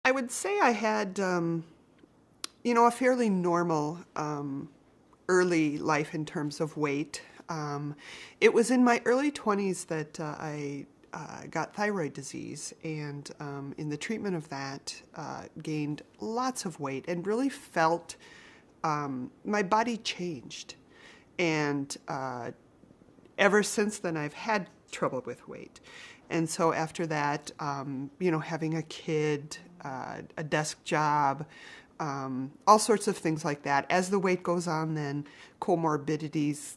I would say I had, a fairly normal early life in terms of weight. It was in my early 20s that I got thyroid disease, and in the treatment of that, gained lots of weight and really felt my body changed. And ever since then, I've had trouble with weight. And so after that, having a kid, a desk job, all sorts of things like that. As the weight goes on, then comorbidities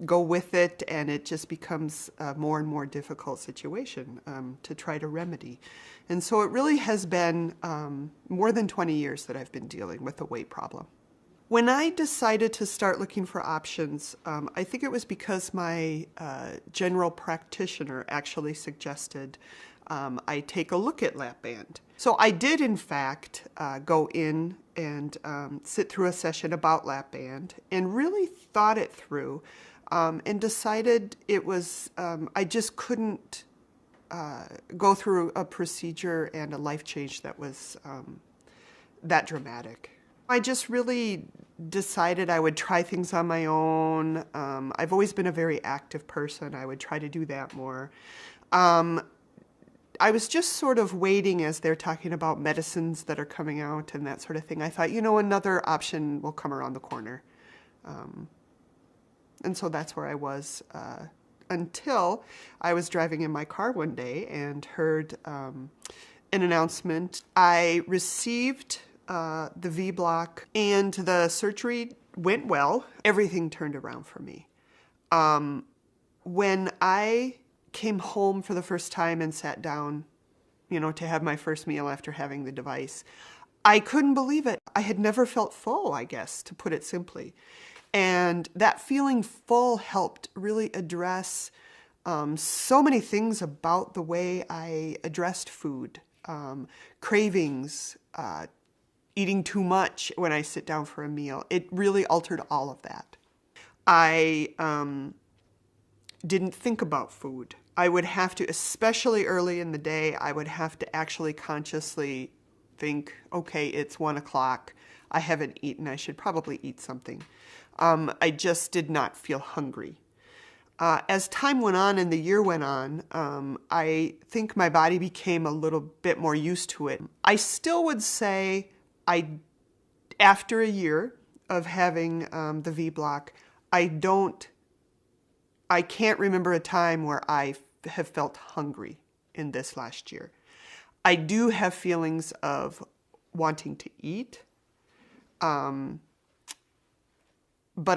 go with it, and it just becomes a more and more difficult situation to try to remedy. And so it really has been more than 20 years that I've been dealing with the weight problem. When I decided to start looking for options, I think it was because my general practitioner actually suggested I take a look at lap band. So I did, in fact, go in and sit through a session about lap band and really thought it through and decided it was, I just couldn't go through a procedure and a life change that was that dramatic. I just really decided I would try things on my own. I've always been a very active person. I would try to do that more. I was just sort of waiting as they're talking about medicines that are coming out and that sort of thing. I thought, another option will come around the corner. And so that's where I was until I was driving in my car one day and heard an announcement. I received the vBloc, and the surgery went well. Everything turned around for me. When I came home for the first time and sat down, to have my first meal after having the device, I couldn't believe it. I had never felt full, I guess, to put it simply. And that feeling full helped really address so many things about the way I addressed food, cravings, eating too much when I sit down for a meal. It really altered all of that. I didn't think about food. I would have to, especially early in the day, I would have to actually consciously think, okay, it's 1 o'clock. I haven't eaten. I should probably eat something. I just did not feel hungry. As time went on and the year went on, I think my body became a little bit more used to it. I still would say after a year of having the vBloc, I can't remember a time where I have felt hungry in this last year. I do have feelings of wanting to eat, but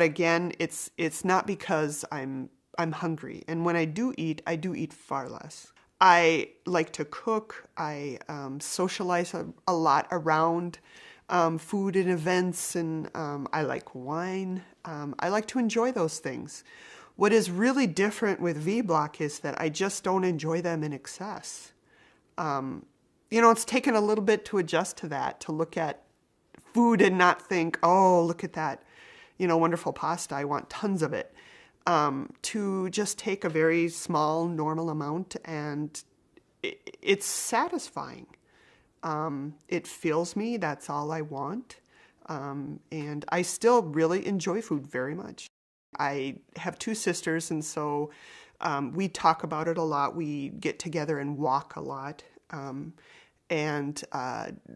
again, it's not because I'm hungry. And when I do eat far less. I like to cook. I socialize a lot around food and events, and I like wine. I like to enjoy those things. What is really different with vBloc is that I just don't enjoy them in excess. It's taken a little bit to adjust to that, to look at food and not think, oh, look at that, wonderful pasta. I want tons of it. To just take a very small, normal amount, and it's satisfying. It fills me. That's all I want. And I still really enjoy food very much. I have 2 sisters, and so we talk about it a lot. We get together and walk a lot. And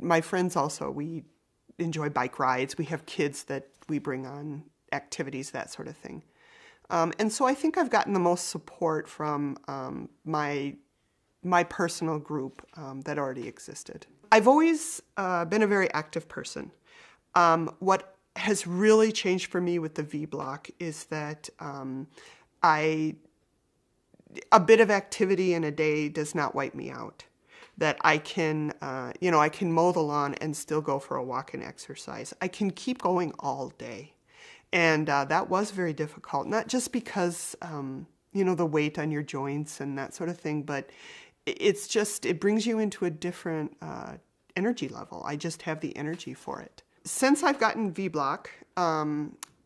my friends also, we enjoy bike rides. We have kids that we bring on activities, that sort of thing. And so I think I've gotten the most support from my personal group that already existed. I've always been a very active person. What has really changed for me with the vBloc is that a bit of activity in a day does not wipe me out. That I can, I can mow the lawn and still go for a walk and exercise. I can keep going all day. And that was very difficult, not just because, the weight on your joints and that sort of thing, but it brings you into a different energy level. I just have the energy for it. Since I've gotten vBloc,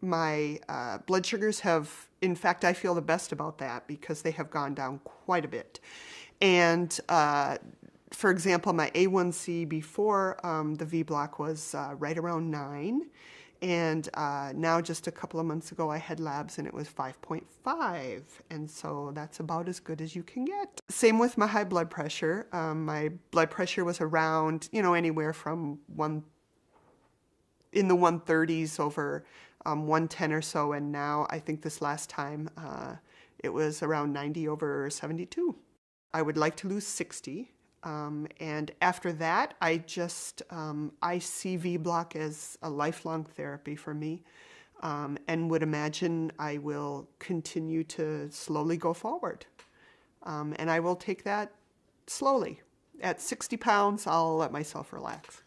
my blood sugars have, in fact, I feel the best about that because they have gone down quite a bit. And for example, my A1C before the vBloc was right around 9. And now, just a couple of months ago, I had labs and it was 5.5. And so that's about as good as you can get. Same with my high blood pressure. My blood pressure was around, anywhere from in the 130s over 110 or so. And now I think this last time it was around 90 over 72. I would like to lose 60. And after that, I see vBloc as a lifelong therapy for me, and would imagine I will continue to slowly go forward. And I will take that slowly. At 60 pounds, I'll let myself relax.